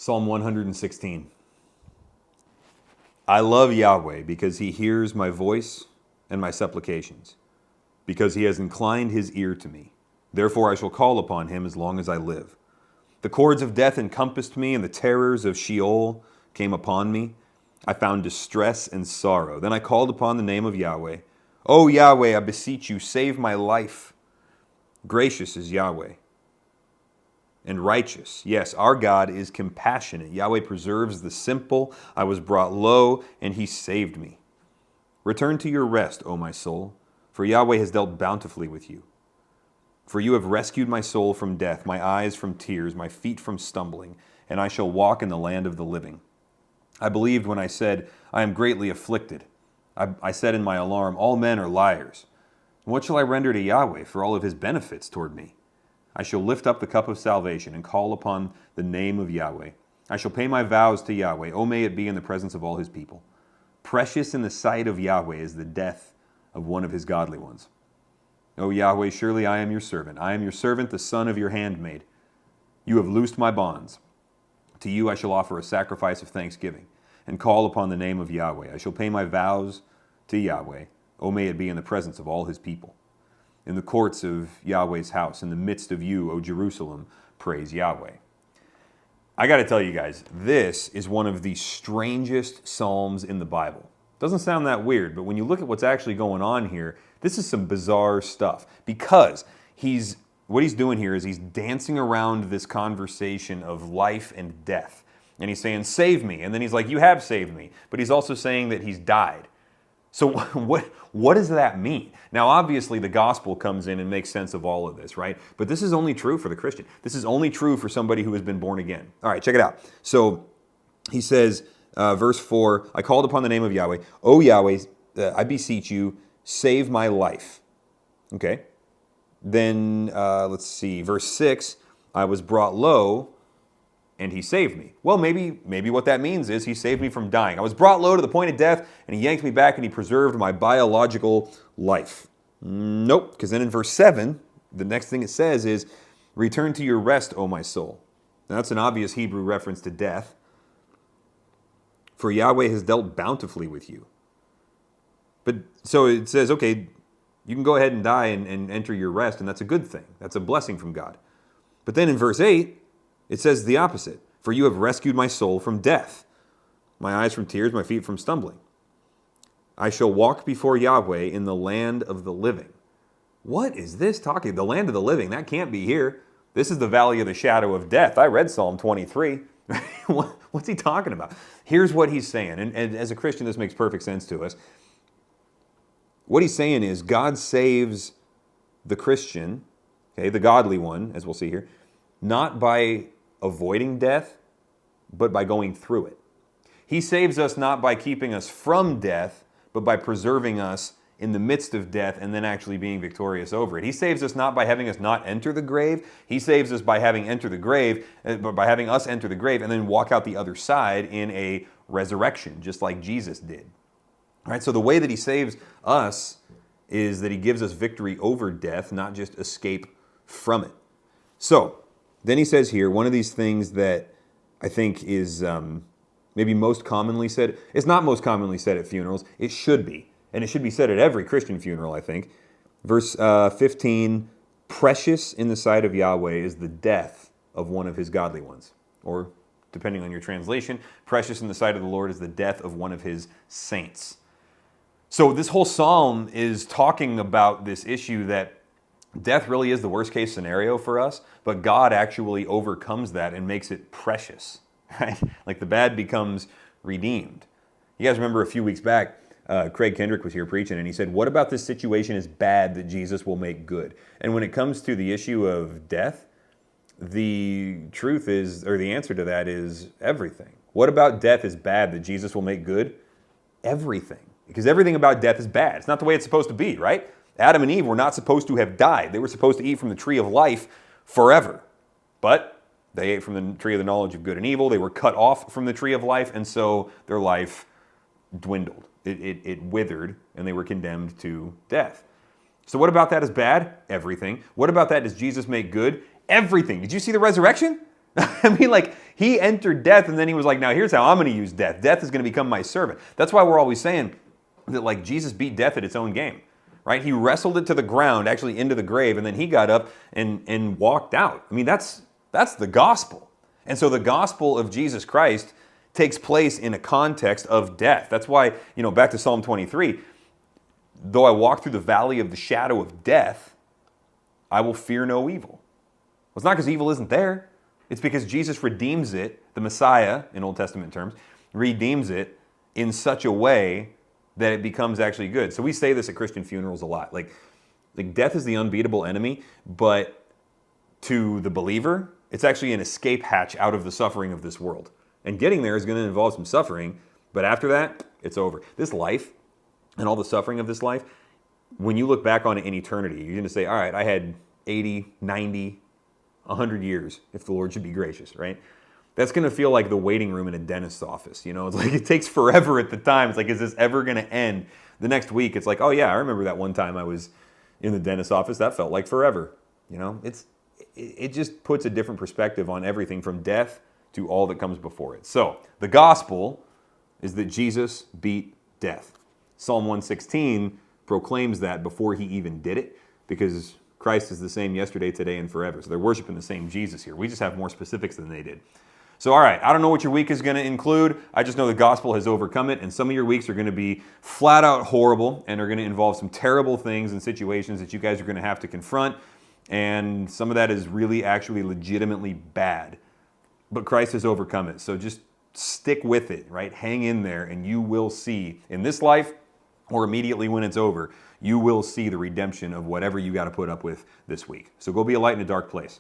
Psalm 116. I love Yahweh because he hears my voice and my supplications, because he has inclined his ear to me. Therefore I shall call upon him as long as I live. The cords of death encompassed me, and the terrors of Sheol came upon me. I found distress and sorrow. Then I called upon the name of Yahweh. O Yahweh, I beseech you, save my life. Gracious is Yahweh and righteous. Yes, our God is compassionate. Yahweh preserves the simple. I was brought low, and he saved me. Return to your rest, O my soul, for Yahweh has dealt bountifully with you. For you have rescued my soul from death, my eyes from tears, my feet from stumbling, and I shall walk in the land of the living. I believed when I said, I am greatly afflicted. I said in my alarm, all men are liars. What shall I render to Yahweh for all of his benefits toward me? I shall lift up the cup of salvation and call upon the name of Yahweh. I shall pay my vows to Yahweh. O may it be in the presence of all his people. Precious in the sight of Yahweh is the death of one of his godly ones. O Yahweh, surely I am your servant. I am your servant, the son of your handmaid. You have loosed my bonds. To you I shall offer a sacrifice of thanksgiving and call upon the name of Yahweh. I shall pay my vows to Yahweh. O may it be in the presence of all his people. In the courts of Yahweh's house, in the midst of you, O Jerusalem, praise Yahweh. I got to tell you guys, this is one of the strangest psalms in the Bible. Doesn't sound that weird, but when you look at what's actually going on here, this is some bizarre stuff. Because what he's doing here is he's dancing around this conversation of life and death. And he's saying, save me. And then he's like, you have saved me. But he's also saying that he's died. So what does that mean? Now, obviously, the gospel comes in and makes sense of all of this, right? But this is only true for the Christian. This is only true for somebody who has been born again. All right, check it out. So he says, verse 4, I called upon the name of Yahweh. O Yahweh, I beseech you, save my life. Okay. Then, let's see, verse 6, I was brought low, and he saved me. Well, maybe what that means is he saved me from dying. I was brought low to the point of death, and he yanked me back, and he preserved my biological life. Nope, because then in verse 7, the next thing it says is, return to your rest, O my soul. Now, that's an obvious Hebrew reference to death. For Yahweh has dealt bountifully with you. But so it says, okay, you can go ahead and die and enter your rest, and that's a good thing. That's a blessing from God. But then in verse 8, it says the opposite. For you have rescued my soul from death, my eyes from tears, my feet from stumbling. I shall walk before Yahweh in the land of the living. What is this talking? The land of the living, that can't be here. This is the valley of the shadow of death. I read Psalm 23. What's he talking about? Here's what he's saying, and as a Christian, this makes perfect sense to us. What he's saying is God saves the Christian, okay, the godly one, as we'll see here, not by avoiding death, but by going through it. He saves us not by keeping us from death, but by preserving us in the midst of death and then actually being victorious over it. He saves us not by having us not enter the grave. He saves us by having us enter the grave and then walk out the other side in a resurrection, just like Jesus did. All right, so the way that he saves us is that he gives us victory over death, not just escape from it. So, then he says here, one of these things that I think is maybe most commonly said, it's not most commonly said at funerals, it should be. And it should be said at every Christian funeral, I think. Verse 15, precious in the sight of Yahweh is the death of one of his godly ones. Or, depending on your translation, precious in the sight of the Lord is the death of one of his saints. So this whole psalm is talking about this issue that death really is the worst case scenario for us, but God actually overcomes that and makes it precious, right? Like the bad becomes redeemed. You guys remember a few weeks back, Craig Kendrick was here preaching, and he said, what about this situation is bad that Jesus will make good? And when it comes to the issue of death, the truth is, or the answer to that is everything. What about death is bad that Jesus will make good? Everything. Because everything about death is bad. It's not the way it's supposed to be, right? Adam and Eve were not supposed to have died. They were supposed to eat from the tree of life forever. But they ate from the tree of the knowledge of good and evil. They were cut off from the tree of life, and so their life dwindled. It withered, and they were condemned to death. So what about that is bad? Everything. What about that does Jesus make good? Everything. Did you see the resurrection? I mean, like, He entered death, and then he was like, now here's how I'm going to use death. Death is going to become my servant. That's why we're always saying that like Jesus beat death at its own game, right? He wrestled it to the ground, actually into the grave, and then he got up and walked out. I mean, that's the gospel. And so the gospel of Jesus Christ takes place in a context of death. That's why, back to Psalm 23, though I walk through the valley of the shadow of death, I will fear no evil. Well, it's not because evil isn't there. It's because Jesus redeems it, the Messiah, in Old Testament terms, redeems it in such a way that it becomes actually good. So we say this at Christian funerals a lot. Like death is the unbeatable enemy, but to the believer, it's actually an escape hatch out of the suffering of this world. And getting there is going to involve some suffering, but after that, it's over. This life and all the suffering of this life, when you look back on it in eternity, you're going to say, all right, I had 80, 90, 100 years, if the Lord should be gracious, right? That's going to feel like the waiting room in a dentist's office. It's like it takes forever at the time. It's like, is this ever going to end? The next week, it's like, oh yeah, I remember that one time I was in the dentist's office. That felt like forever. It just puts a different perspective on everything from death to all that comes before it. So the gospel is that Jesus beat death. Psalm 116 proclaims that before he even did it, because Christ is the same yesterday, today, and forever. So they're worshiping the same Jesus here. We just have more specifics than they did. So, all right, I don't know what your week is going to include. I just know the gospel has overcome it, and some of your weeks are going to be flat out horrible and are going to involve some terrible things and situations that you guys are going to have to confront, and some of that is really actually legitimately bad. But Christ has overcome it, so just stick with it, right? Hang in there, and you will see in this life, or immediately when it's over, you will see the redemption of whatever you got to put up with this week. So go be a light in a dark place.